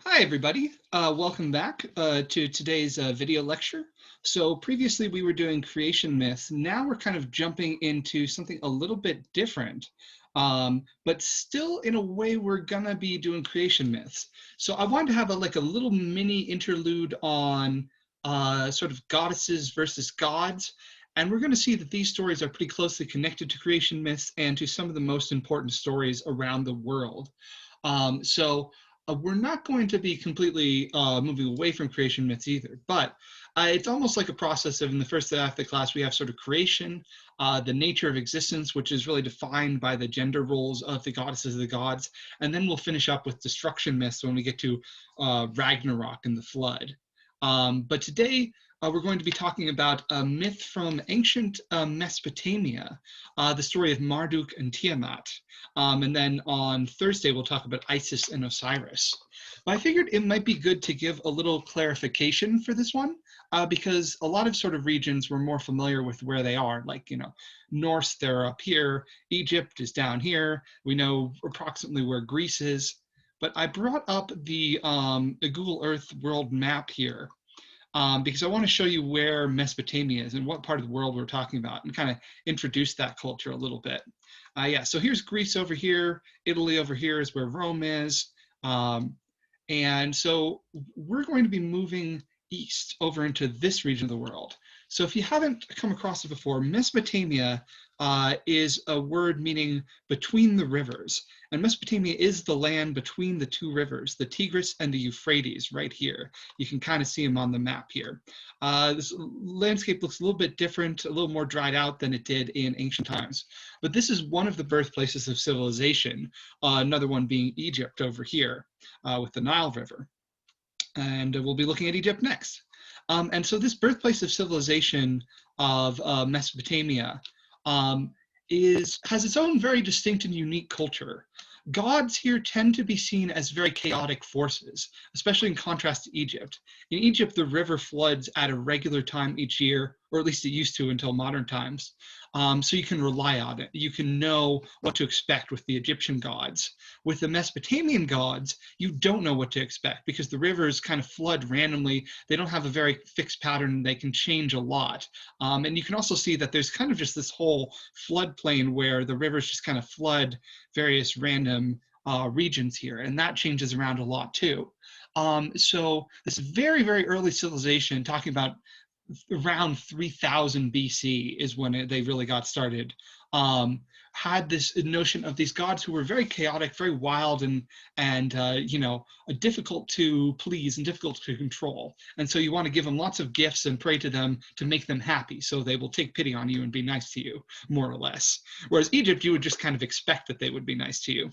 Hi, everybody. Welcome back to today's video lecture. So previously we were doing creation myths. Now we're kind of jumping into something a little bit different, but still in a way we're gonna be doing creation myths. So I wanted to have a little mini interlude on sort of goddesses versus gods. And we're going to see that these stories are pretty closely connected to creation myths and to some of the most important stories around the world. We're not going to be completely moving away from creation myths either, but it's almost like a process of in the first half of the class, we have sort of creation, the nature of existence, which is really defined by the gender roles of the goddesses of the gods. And then we'll finish up with destruction myths when we get to Ragnarok and the flood. But today, we're going to be talking about a myth from ancient Mesopotamia, the story of Marduk and Tiamat. And then on Thursday, we'll talk about Isis and Osiris. But I figured it might be good to give a little clarification for this one, because a lot of sort of regions we're more familiar with where they are, like, Norse, they're up here, Egypt is down here, we know approximately where Greece is. But I brought up the Google Earth world map here because I want to show you where Mesopotamia is and what part of the world we're talking about and kind of introduce that culture a little bit. Yeah, so here's Greece over here. Italy over here is where Rome is. And so we're going to be moving east over into this region of the world. So if you haven't come across it before, Mesopotamia is a word meaning between the rivers. And Mesopotamia is the land between the two rivers, the Tigris and the Euphrates, right here. You can kind of see them on the map here. This landscape looks a little bit different, a little more dried out than it did in ancient times. But this is one of the birthplaces of civilization, another one being Egypt over here with the Nile River. And we'll be looking at Egypt next. And so this birthplace of civilization of Mesopotamia has its own very distinct and unique culture. Gods here tend to be seen as very chaotic forces, especially in contrast to Egypt. In Egypt, the river floods at a regular time each year, or at least it used to until modern times. So you can rely on it. You can know what to expect with the Egyptian gods. With the Mesopotamian gods, you don't know what to expect because the rivers kind of flood randomly. They don't have a very fixed pattern. They can change a lot. And you can also see that there's kind of just this whole floodplain where the rivers just kind of flood various random regions here. And that changes around a lot too. So this very, very early civilization, talking about around 3000 BC is when they really got started, had this notion of these gods who were very chaotic, very wild, and difficult to please and difficult to control. And so you want to give them lots of gifts and pray to them to make them happy, so they will take pity on you and be nice to you, more or less. Whereas Egypt, you would just kind of expect that they would be nice to you.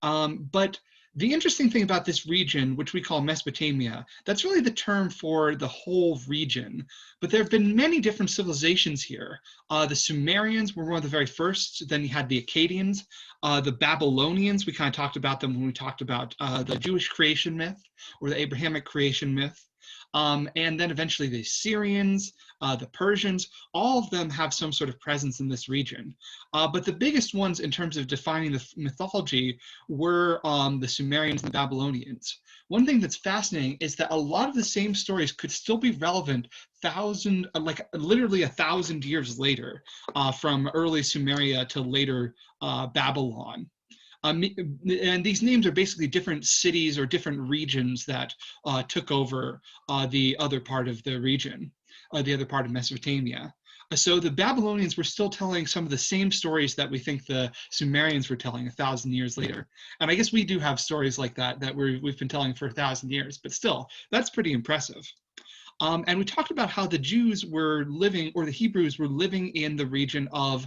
But the interesting thing about this region, which we call Mesopotamia, that's really the term for the whole region. But there have been many different civilizations here. The Sumerians were one of the very first. Then you had the Akkadians, the Babylonians. We kind of talked about them when we talked about the Jewish creation myth or the Abrahamic creation myth. And then eventually the Assyrians, the Persians, all of them have some sort of presence in this region. But the biggest ones in terms of defining the mythology were the Sumerians and the Babylonians. One thing that's fascinating is that a lot of the same stories could still be relevant literally 1,000 years later, from early Sumeria to later Babylon. And these names are basically different cities or different regions that took over the other part of the region, the other part of Mesopotamia. So the Babylonians were still telling some of the same stories that we think the Sumerians were telling 1,000 years later. And I guess we do have stories like that we've been telling for 1,000 years, but still, that's pretty impressive. And we talked about how the Jews were living, or the Hebrews were living in the region of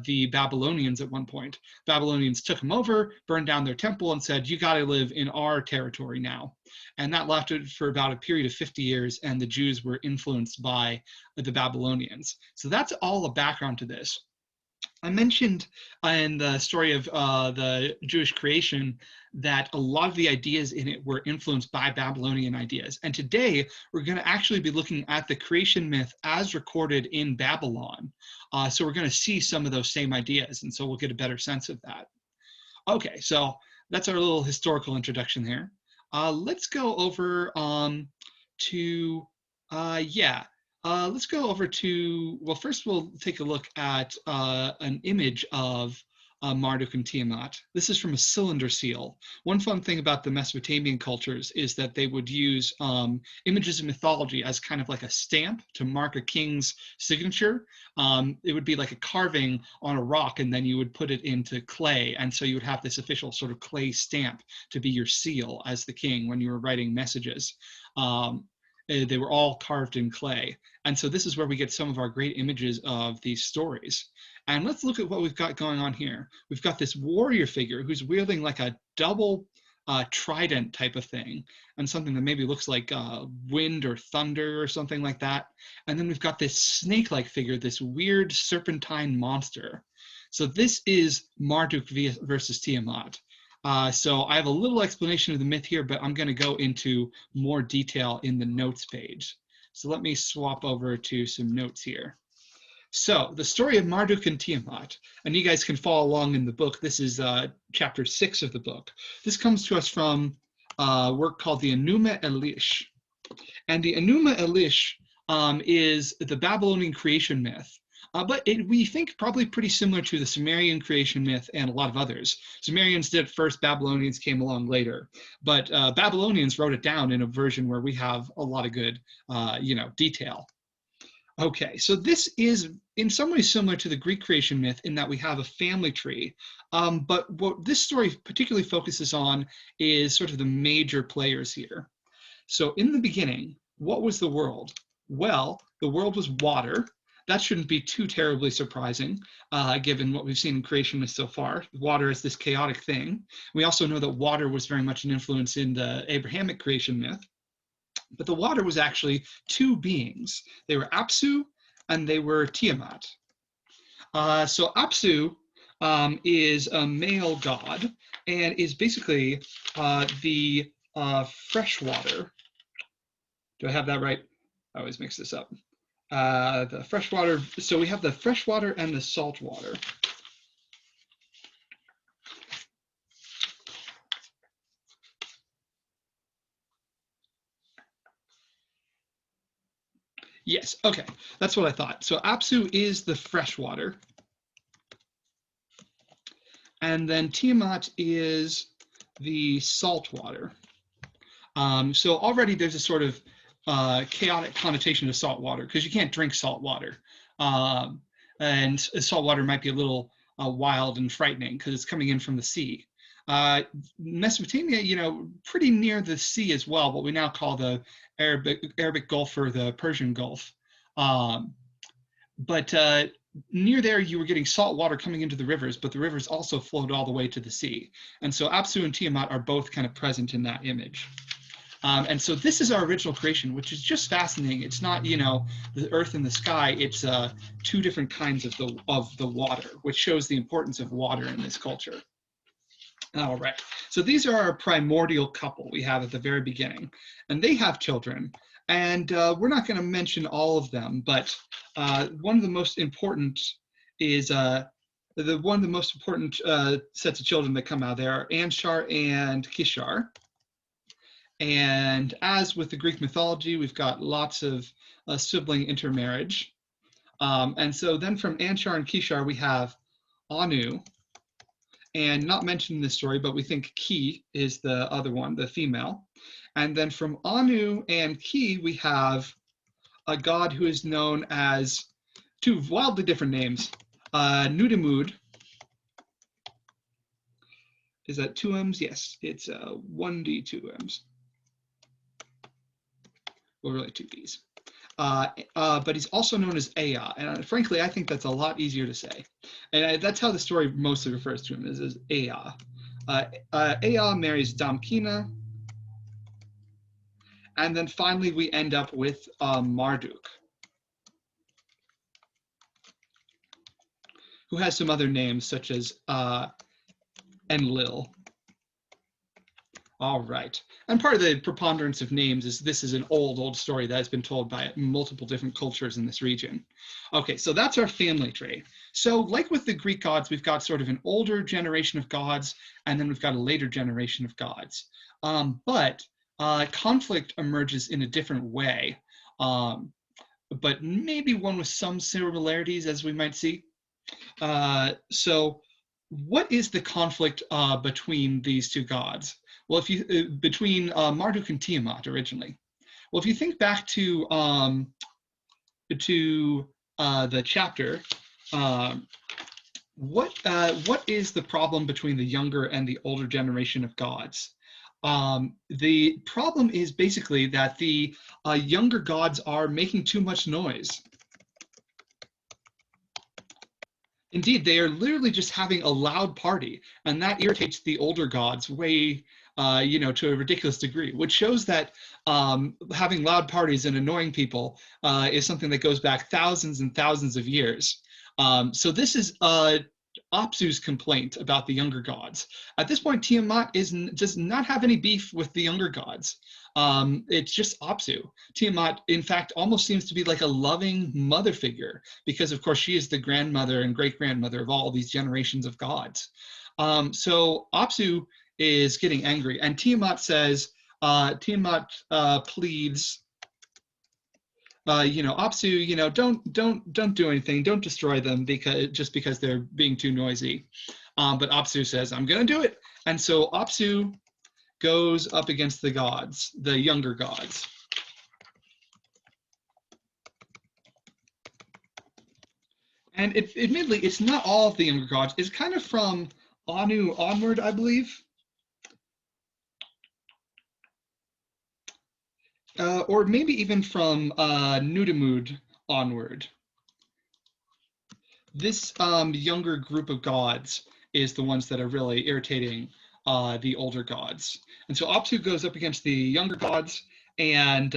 the Babylonians at one point. Babylonians took them over, burned down their temple, and said, you got to live in our territory now. And that lasted for about a period of 50 years, and the Jews were influenced by the Babylonians. So that's all the background to this. I mentioned in the story of the Jewish creation that a lot of the ideas in it were influenced by Babylonian ideas. And today, we're going to actually be looking at the creation myth as recorded in Babylon. So we're going to see some of those same ideas, and so we'll get a better sense of that. Okay, so that's our little historical introduction here. let's go over to, yeah, let's go over to, well, first we'll take a look at an image of Marduk and Tiamat. This is from a cylinder seal. One fun thing about the Mesopotamian cultures is that they would use images of mythology as kind of like a stamp to mark a king's signature. It would be like a carving on a rock, and then you would put it into clay. And so you would have this official sort of clay stamp to be your seal as the king when you were writing messages. They were all carved in clay. And so this is where we get some of our great images of these stories. And let's look at what we've got going on here. We've got this warrior figure who's wielding like a double trident type of thing, and something that maybe looks like wind or thunder or something like that. And then we've got this snake-like figure, this weird serpentine monster. So this is Marduk versus Tiamat. So I have a little explanation of the myth here, but I'm going to go into more detail in the notes page. So let me swap over to some notes here. So the story of Marduk and Tiamat, and you guys can follow along in the book. This is chapter 6 of the book. This comes to us from a work called the Enuma Elish. And the Enuma Elish is the Babylonian creation myth. But we think probably pretty similar to the Sumerian creation myth and a lot of others. Sumerians did it first, Babylonians came along later. But Babylonians wrote it down in a version where we have a lot of good, detail. Okay, so this is in some ways similar to the Greek creation myth in that we have a family tree. But what this story particularly focuses on is sort of the major players here. So in the beginning, what was the world? Well, the world was water. That shouldn't be too terribly surprising, given what we've seen in creation myth so far. Water is this chaotic thing. We also know that water was very much an influence in the Abrahamic creation myth. But the water was actually two beings. They were Apsu and they were Tiamat. So Apsu is a male god and is basically the freshwater. Do I have that right? I always mix this up. The freshwater, so we have the freshwater and the saltwater. Yes, okay, that's what I thought. So Apsu is the freshwater. And then Tiamat is the saltwater. So already there's a sort of chaotic connotation to salt water because you can't drink salt water. And salt water might be a little wild and frightening because it's coming in from the sea. Mesopotamia, pretty near the sea as well, what we now call the Arabic Gulf or the Persian Gulf. But near there, you were getting salt water coming into the rivers, but the rivers also flowed all the way to the sea. And so Apsu and Tiamat are both kind of present in that image. And so this is our original creation, which is just fascinating. It's not, the earth and the sky. It's two different kinds of the water, which shows the importance of water in this culture. All right. So these are our primordial couple we have at the very beginning, and they have children. And we're not going to mention all of them, but one of the most important is one of the most important sets of children that come out of there are Anshar and Kishar. And as with the Greek mythology, we've got lots of sibling intermarriage. And so then from Anshar and Kishar, we have Anu, and not mentioned in this story, but we think Ki is the other one, the female. And then from Anu and Ki, we have a god who is known as two wildly different names, Nudimmud. Is that two M's? Yes, it's 1D, 2 M's. Well, really 2 D's. But he's also known as Ea, and frankly, I think that's a lot easier to say. And that's how the story mostly refers to him, is as Ea. Ea marries Damkina, and then finally we end up with Marduk, who has some other names such as Enlil. All right. And part of the preponderance of names is this is an old story that has been told by multiple different cultures in this region. Okay, so that's our family tree. So like with the Greek gods, we've got sort of an older generation of gods, and then we've got a later generation of gods. But conflict emerges in a different way, but maybe one with some similarities, as we might see. So what is the conflict between these two gods? Well, if you between Marduk and Tiamat originally. Well, if you think back to the chapter, what is the problem between the younger and the older generation of gods? The problem is basically that the younger gods are making too much noise. Indeed, they are literally just having a loud party, and that irritates the older gods way, to a ridiculous degree, which shows that having loud parties and annoying people is something that goes back thousands and thousands of years. So this is Apsu's complaint about the younger gods. At this point, Tiamat does not have any beef with the younger gods. It's just Apsu. Tiamat, in fact, almost seems to be like a loving mother figure because, of course, she is the grandmother and great-grandmother of all these generations of gods. So Apsu is getting angry, and Tiamat says, pleads, Apsu, don't do anything, don't destroy them because they're being too noisy. But Apsu says, I'm gonna do it. And so Apsu goes up against the gods, the younger gods. And admittedly, it's not all of the younger gods. It's kind of from Anu onward, I believe. Or maybe even from Nudimmud onward. This younger group of gods is the ones that are really irritating the older gods. And so Apsu goes up against the younger gods, and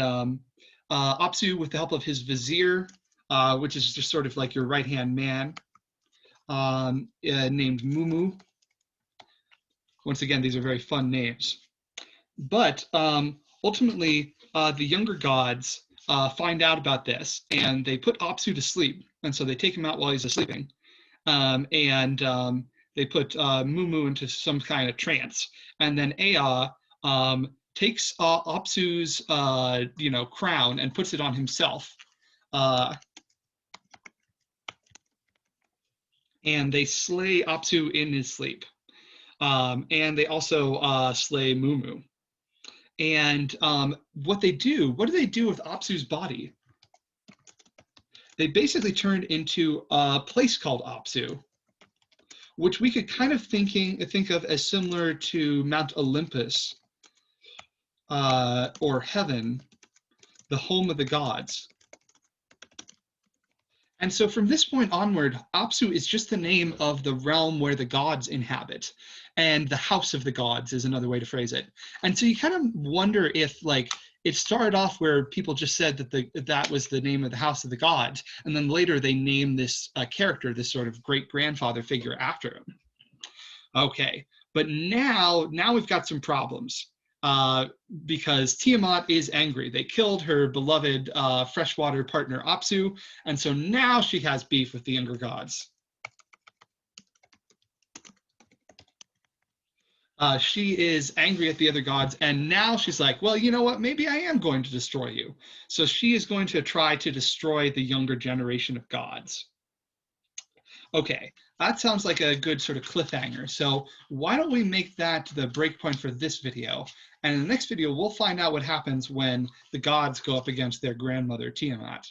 Apsu, with the help of his vizier, which is just sort of like your right-hand man, named Mumu. Once again, these are very fun names. But ultimately, the younger gods find out about this, and they put Apsu to sleep. And so they take him out while he's sleeping, and they put Mumu into some kind of trance. And then Ea takes Apsu's crown and puts it on himself. And they slay Apsu in his sleep. And they also slay Mumu. And what do they do with Apsu's body? They basically turned into a place called Apsu, which we could kind of think of as similar to Mount Olympus or heaven, the home of the gods. And so from this point onward, Apsu is just the name of the realm where the gods inhabit. And the house of the gods is another way to phrase it. And so you kind of wonder if it started off where people just said that that was the name of the house of the gods, and then later they named this character, this sort of great-grandfather figure after him. Okay, but now we've got some problems because Tiamat is angry. They killed her beloved freshwater partner Apsu, and so now she has beef with the younger gods. She is angry at the other gods, and now she's like, well, you know what? Maybe I am going to destroy you. So she is going to try to destroy the younger generation of gods. Okay, that sounds like a good sort of cliffhanger. So why don't we make that the breakpoint for this video? And in the next video, we'll find out what happens when the gods go up against their grandmother, Tiamat.